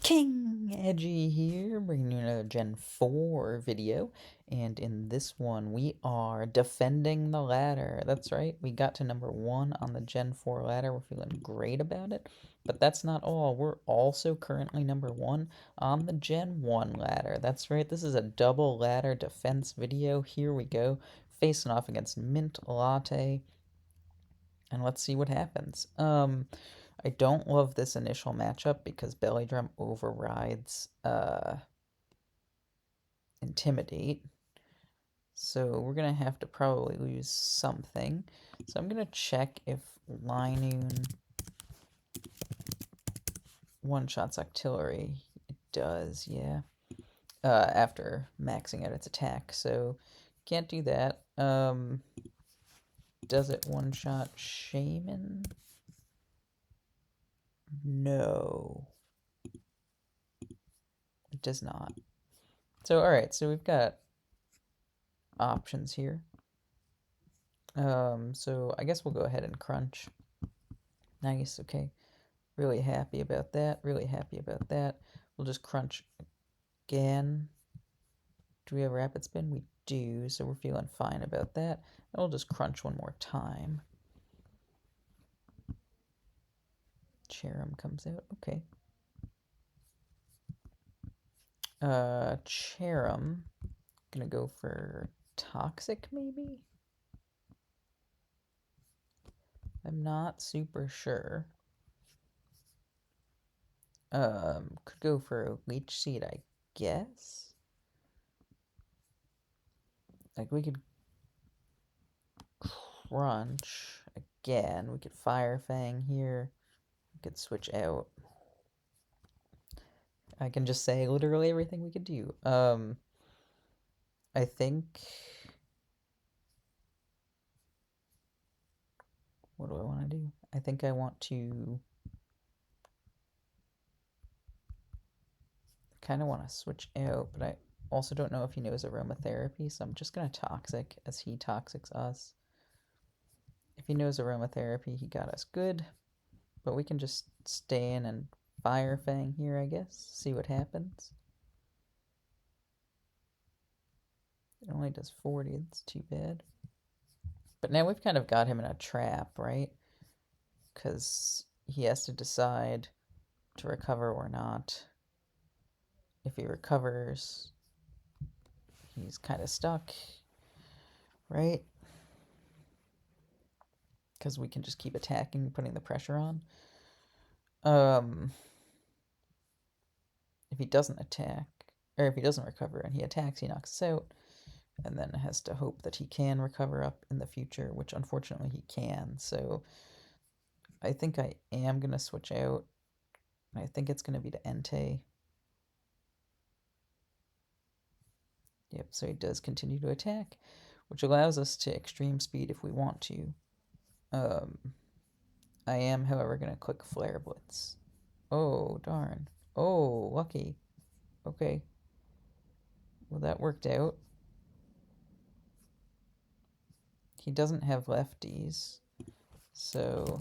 King Edgy here, bringing you another Gen 4 video, and in this one we are defending the ladder. That's right, we got to number 1 on the Gen 4 ladder. We're feeling great about it, but that's not all. We're also currently number 1 on the Gen 1 ladder. That's right, this is a double ladder defense video. Here we go, facing off against Mint Latte, and let's see what happens. I don't love this initial matchup because Belly Drum overrides Intimidate. So we're going to have to probably lose something. So I'm going to check if Linoon one-shots Octillery. It does, yeah. After maxing out its attack. So can't do that. Does it one-shot Shaman? No. It does not. So, alright, so we've got options here. So I guess we'll go ahead and crunch. Nice, okay. Really happy about that, really happy about that. We'll just crunch again. Do we have rapid spin? We do, so we're feeling fine about that. And we'll just crunch one more time. Cherim comes out, okay. Cherim, gonna go for Toxic, maybe? I'm not super sure. Could go for Leech Seed, I guess? Like, we could crunch again. We could Fire Fang here. We could switch out. I can just say literally everything we could do. I think... What do I want to do? I think I want to... kind of want to switch out, but I also don't know if he knows aromatherapy, so I'm just going to Toxic as he Toxics us. If he knows aromatherapy, he got us good, but we can just stay in and Fire Fang here, I guess, see what happens. It only does 40, it's too bad. But now we've kind of got him in a trap, right? Because he has to decide to recover or not. If he recovers, he's kind of stuck, right? Because we can just keep attacking, putting the pressure on. If he doesn't attack, or if he doesn't recover and he attacks, he knocks us out, and then has to hope that he can recover up in the future, which unfortunately he can. So I think I am going to switch out. I think it's going to be to Entei. Yep, so he does continue to attack, which allows us to extreme speed if we want to. I am, however, going to click Flare Blitz. Oh, darn. Oh, lucky. Okay. Well, that worked out. He doesn't have lefties, so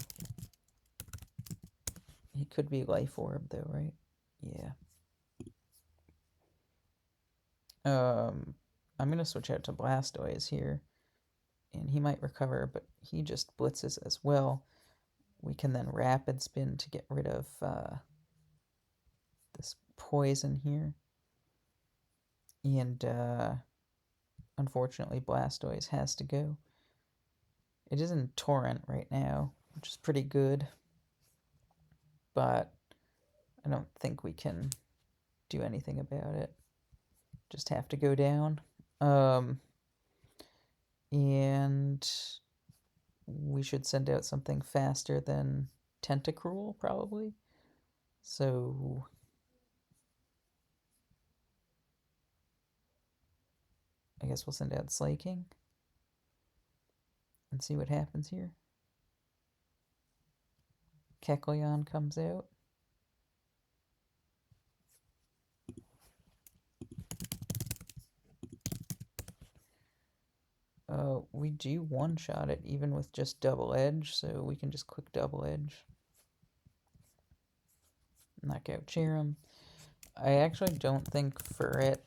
he could be Life Orb, though, right? Yeah. I'm going to switch out to Blastoise here, and he might recover, but he just blitzes as well. We can then Rapid Spin to get rid of this poison here. And unfortunately, Blastoise has to go. It is in Torrent right now, which is pretty good, but I don't think we can do anything about it. Just have to go down. And we should send out something faster than Tentacruel, probably. So I guess we'll send out Slaking and see what happens here. Kecleon comes out. We do one-shot it even with just Double Edge, so we can just click Double Edge. Knock out Cherim. I actually don't think Ferret,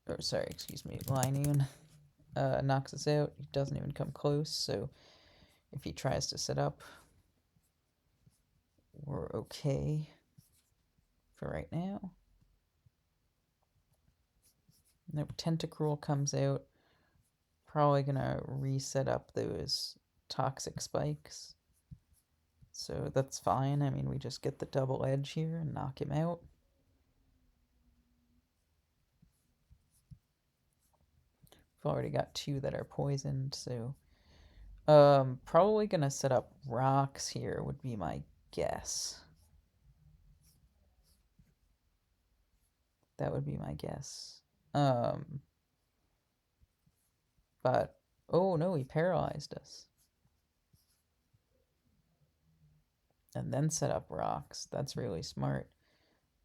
or sorry, excuse me, Linoon knocks us out. He doesn't even come close, so if he tries to set up, we're okay for right now. Nope, Tentacruel comes out. Probably gonna reset up those toxic spikes. So that's fine. I mean, we just get the double edge here and knock him out. We've already got two that are poisoned, so probably gonna set up rocks here would be my guess. That would be my guess. But oh no, he paralyzed us. And then set up rocks. That's really smart.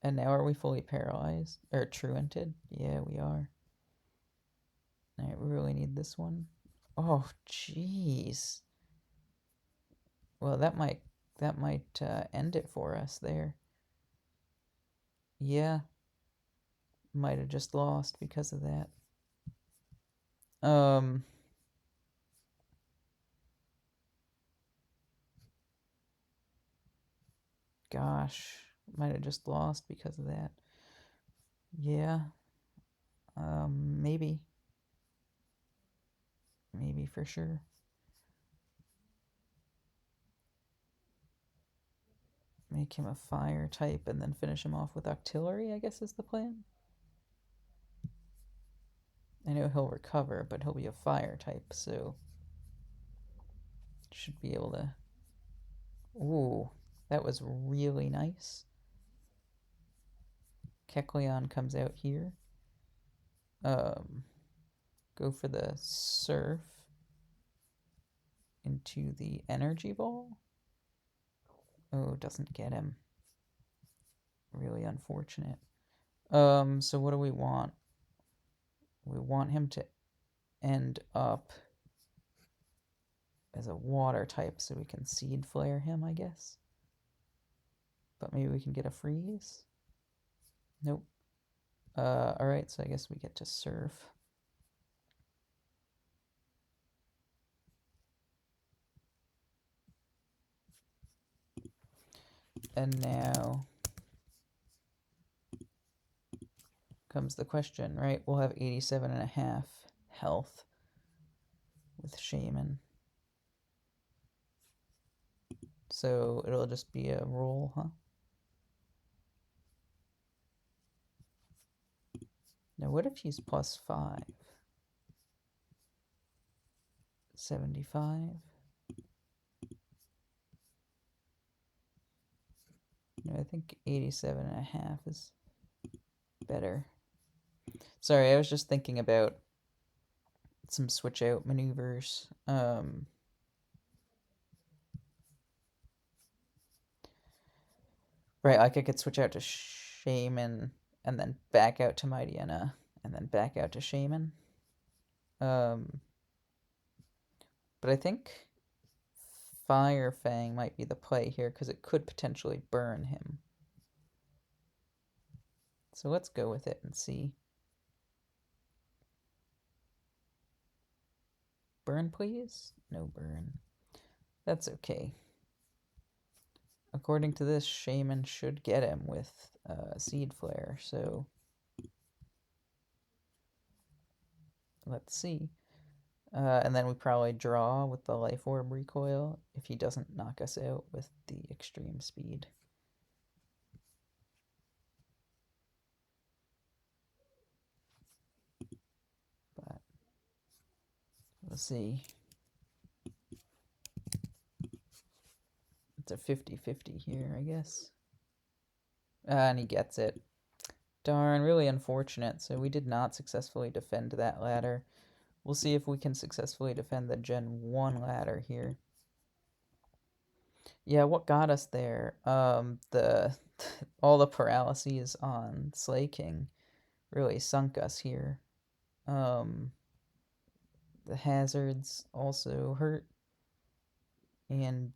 And now are we fully paralyzed? Or truanted? Yeah, we are. Alright, we really need this one. Oh, jeez. Well, that might end it for us there. Yeah. Might have just lost because of that. Gosh. Might have just lost because of that. Yeah. Maybe. Maybe for sure. Make him a fire type and then finish him off with artillery, I guess is the plan. I know he'll recover, but he'll be a fire type, so should be able to. Ooh, that was really nice. Kecleon comes out here. Go for the surf into the energy ball. Oh, doesn't get him. Really unfortunate. So what do we want? We want him to end up as a water type so we can seed flare him, I guess. But maybe we can get a freeze? Nope. Alright, so I guess we get to surf. And now comes the question, right? We'll have 87.5 health with Shaman. So it'll just be a roll, huh? Now what if he's +5? 75? No, I think 87.5 is better. Sorry, I was just thinking about some switch out maneuvers. Right, like I could switch out to Shaman and then back out to Mightyena and then back out to Shaman. But I think Fire Fang might be the play here because it could potentially burn him. So let's go with it and see. Burn, please? No burn. That's okay. According to this, Shaman should get him with Seed Flare, so let's see. And then we probably draw with the Life Orb recoil if he doesn't knock us out with the extreme speed. But let's see. It's a 50-50 here, I guess. And he gets it. Darn, really unfortunate. So we did not successfully defend that ladder. We'll see if we can successfully defend the Gen 1 ladder here. Yeah, what got us there? The all the paralyses on Slay King really sunk us here. The hazards also hurt. And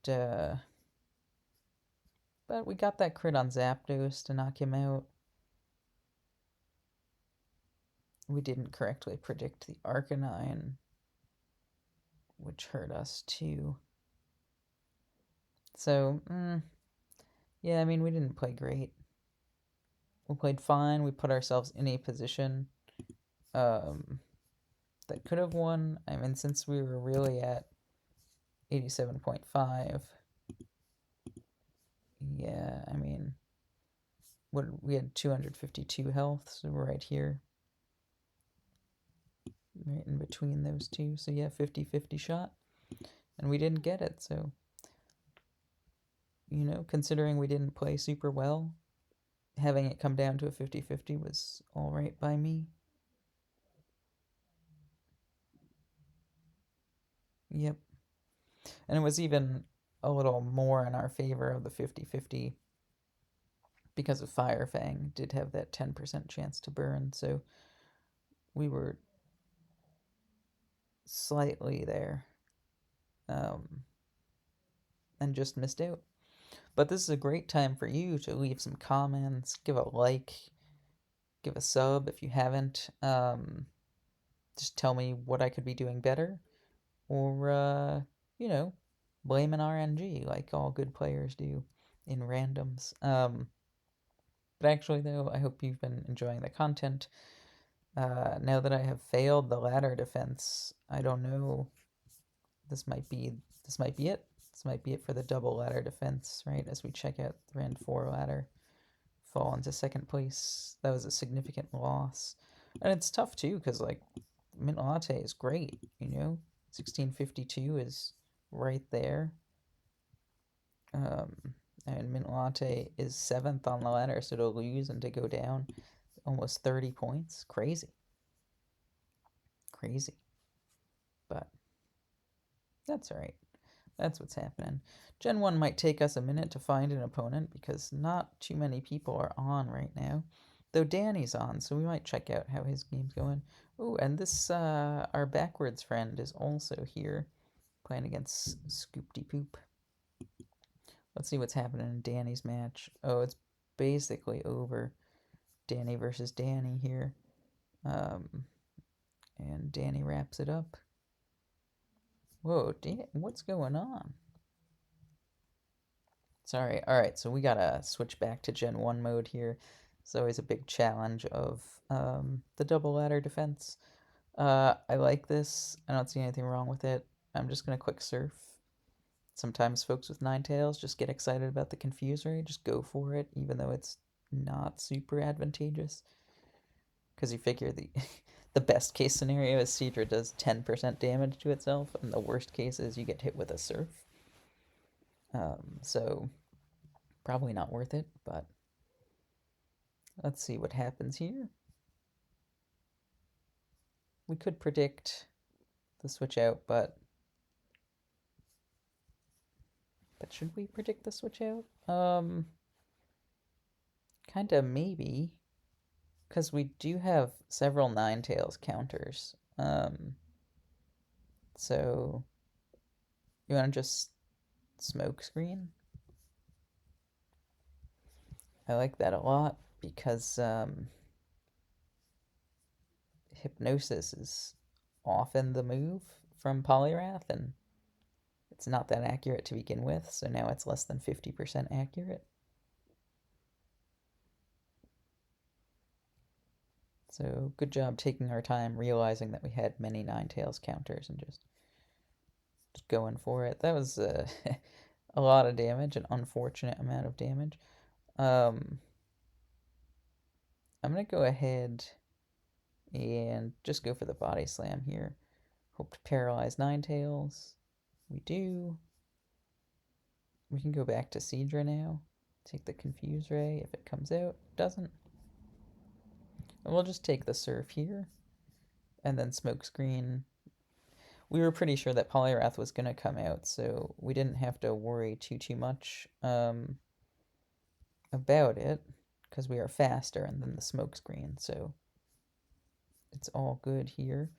but But we got that crit on Zapdos to knock him out. We didn't correctly predict the Arcanine, which hurt us too. So, yeah, I mean, we didn't play great. We played fine. We put ourselves in a position that could have won. I mean, since we were really at 87.5, yeah, I mean, we had 252 health, so we're right here. Right in between those two. So yeah, 50-50 shot. And we didn't get it, so, you know, considering we didn't play super well, having it come down to a 50-50 was alright by me. Yep. And it was even a little more in our favor of the 50-50 because of Fire Fang did have that 10% chance to burn, so we were slightly there and just missed out. But this is a great time for you to leave some comments, give a like, give a sub if you haven't. Just tell me what I could be doing better, or you know, blame an RNG like all good players do in randoms. But actually, though, I hope you've been enjoying the content. Now that I have failed the ladder defense, I don't know. This might be it. This might be it for the double ladder defense, right? As we check out the Rand 4 ladder, fall into second place. That was a significant loss, and it's tough too because like Mint Latte is great, you know. 1652 is right there. And Mint Latte is 7th on the ladder, so to lose and to go down almost 30 points. Crazy. Crazy. But that's alright. That's what's happening. Gen 1 might take us a minute to find an opponent because not too many people are on right now. Though Danny's on, so we might check out how his game's going. Oh, and this, our backwards friend is also here, playing against Scoopty Poop. Let's see what's happening in Danny's match. Oh, it's basically over. Danny versus Danny here. And Danny wraps it up. Whoa, what's going on? Sorry. Alright, so we gotta switch back to Gen 1 mode here. It's always a big challenge of the double ladder defense. I like this. I don't see anything wrong with it. I'm just gonna quick surf. Sometimes folks with Ninetales just get excited about the Confuse Ray. Just go for it, even though it's not super advantageous. Because you figure the the best case scenario is Seadra does 10% damage to itself, and the worst case is you get hit with a surf. So probably not worth it, but let's see what happens here. We could predict the switch out, but should we predict the switch out? Kinda maybe, because we do have several Ninetales counters. So you want to just smoke screen? I like that a lot because Hypnosis is often the move from Poliwrath, and it's not that accurate to begin with, so now it's less than 50% accurate. So good job taking our time, realizing that we had many Ninetales counters and just going for it. That was a lot of damage, an unfortunate amount of damage. I'm going to go ahead and just go for the Body Slam here. Hope to paralyze Ninetales. We do. We can go back to Seadra now. Take the Confuse Ray if it comes out. Doesn't. And we'll just take the Surf here. And then Smokescreen. We were pretty sure that Poliwrath was going to come out, so we didn't have to worry too much about it, because we are faster, and then the Smokescreen, so it's all good here.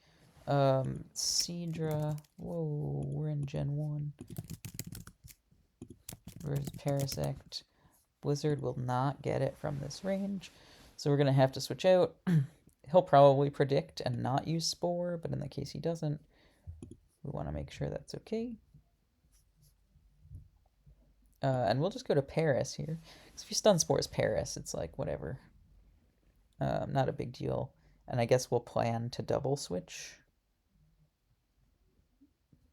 Seadra. Whoa, we're in Gen 1. Where's Parasect? Blizzard will not get it from this range. So we're going to have to switch out. He'll probably predict and not use Spore, but in the case he doesn't, we want to make sure that's okay. And we'll just go to Paris here. Because if you stun Spores Paris, it's like, whatever. Not a big deal. And I guess we'll plan to double switch.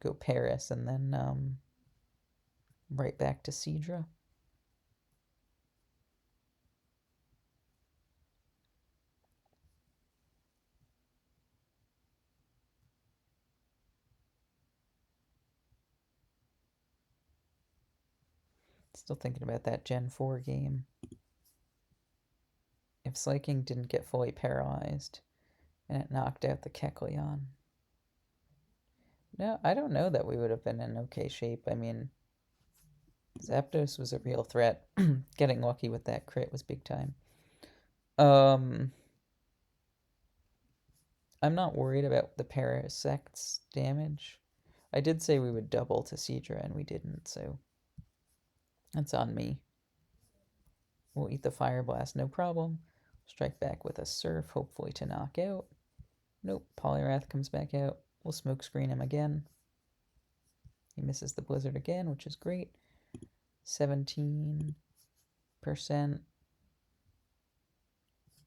Go Paris and then right back to Seadra. Still thinking about that Gen 4 game. If Slaking didn't get fully paralyzed and it knocked out the Kecleon. No, I don't know that we would have been in okay shape. I mean, Zapdos was a real threat. Getting lucky with that crit was big time. I'm not worried about the Parasect's damage. I did say we would double to Seadra and we didn't, so that's on me. We'll eat the Fire Blast, no problem. Strike back with a Surf, hopefully to knock out. Nope, Poliwrath comes back out. We'll Smoke Screen him again. He misses the Blizzard again, which is great. 17%.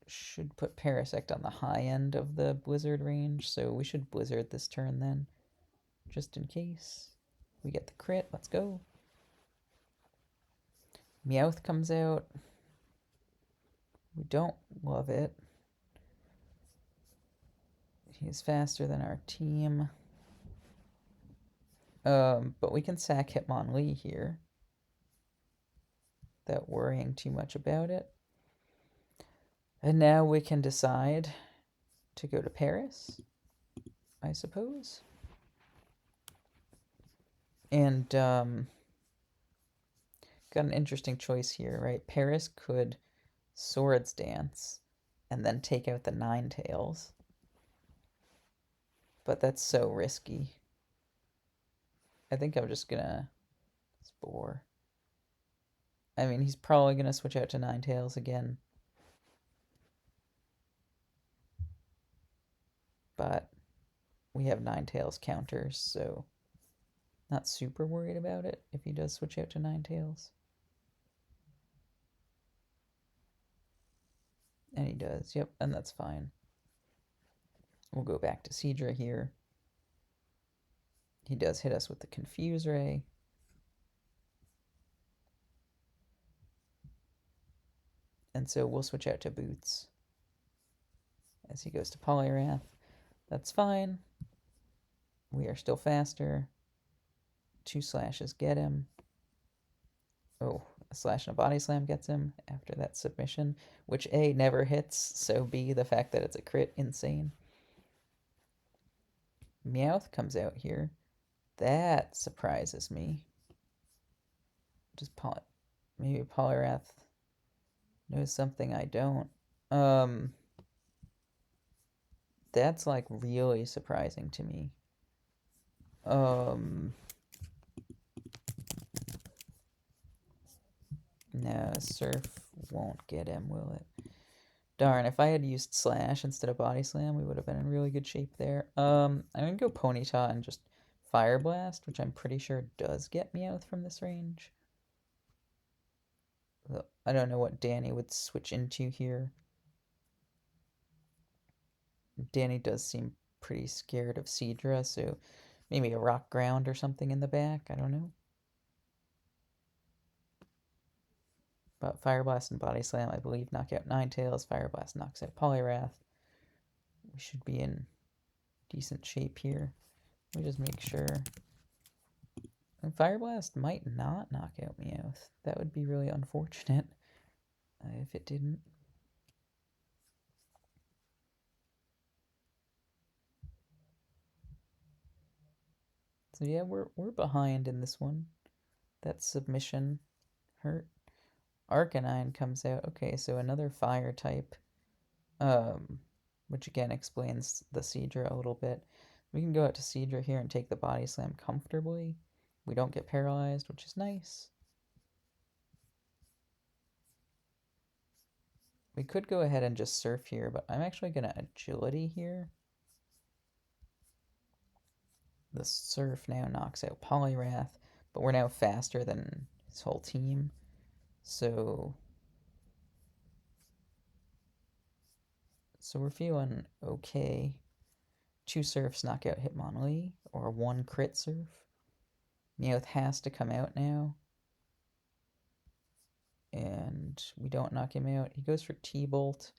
Should put Parasect on the high end of the Blizzard range, so we should Blizzard this turn then, just in case. We get the crit, let's go. Meowth comes out. We don't love it. He's faster than our team. But we can sack Hitmonlee here without worrying too much about it. And now we can decide to go to Paris, I suppose. And got an interesting choice here, right? Paris could Swords Dance and then take out the Ninetales. But that's so risky. I think I'm just gonna Spore. I mean, he's probably gonna switch out to Ninetales again. But we have Ninetales counters, so not super worried about it if he does switch out to Ninetales. And he does, yep, and that's fine. We'll go back to Seadra here. He does hit us with the Confuse Ray. And so we'll switch out to Boots as he goes to Poliwrath. That's fine. We are still faster. 2 slashes get him. Oh, a slash and a body slam gets him after that submission, which A, never hits, so B, the fact that it's a crit, insane. Meowth comes out here. That surprises me. Just maybe Poliwrath knows something I don't. That's like really surprising to me. No, Surf won't get him, will it? Darn, if I had used Slash instead of Body Slam, we would have been in really good shape there. I'm gonna go Ponyta and just Fire Blast, which I'm pretty sure does get Meowth from this range. I don't know what Danny would switch into here. Danny does seem pretty scared of Seadra, so maybe a Rock Ground or something in the back, I don't know. But Fire Blast and Body Slam, I believe, knock out Ninetales. Fire Blast knocks out Poliwrath. We should be in decent shape here. Let me just make sure. And Fire Blast might not knock out Meowth. That would be really unfortunate if it didn't. So yeah, we're behind in this one. That submission hurt. Arcanine comes out. Okay, so another fire type. Which again explains the Seadra a little bit. We can go out to Seadra here and take the Body Slam comfortably. We don't get paralyzed, which is nice. We could go ahead and just surf here, but I'm actually going to agility here. The surf now knocks out Polyrath, but we're now faster than his whole team. So we're feeling okay. 2 surfs knock out Hitmonlee, or 1 crit surf. Meowth has to come out now. And we don't knock him out. He goes for T-Bolt,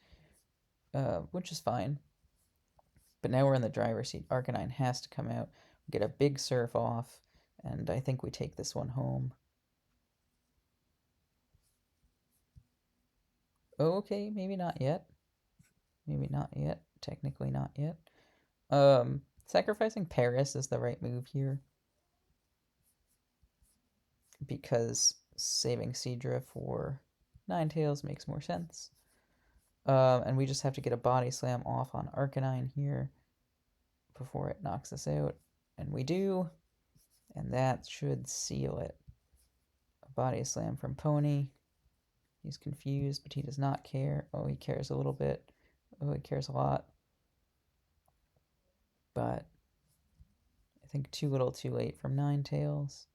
which is fine. But now we're in the driver's seat. Arcanine has to come out. We get a big surf off, and I think we take this one home. Okay, maybe not yet. Maybe not yet. Technically not yet. Sacrificing Paris is the right move here, because saving Seadra for Ninetales makes more sense. And we just have to get a Body Slam off on Arcanine here before it knocks us out. And we do, and that should seal it. A Body Slam from Pony. He's confused, but he does not care. Oh, he cares a little bit. Oh, he cares a lot. But I think too little too late from Ninetales.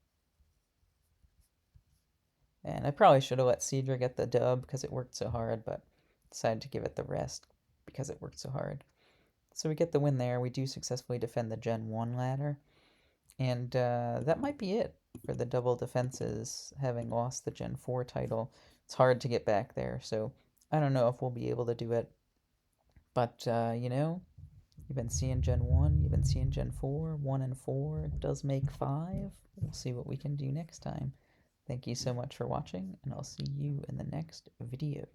And I probably should have let Seadra get the dub because it worked so hard, but decided to give it the rest because it worked so hard. So we get the win there. We do successfully defend the Gen 1 ladder. And that might be it for the double defenses, having lost the Gen 4 title. It's hard to get back there, so I don't know if we'll be able to do it. But, you know, you've been seeing Gen 1, you've been seeing Gen 4. 1 and 4 does make 5. We'll see what we can do next time. Thank you so much for watching, and I'll see you in the next video.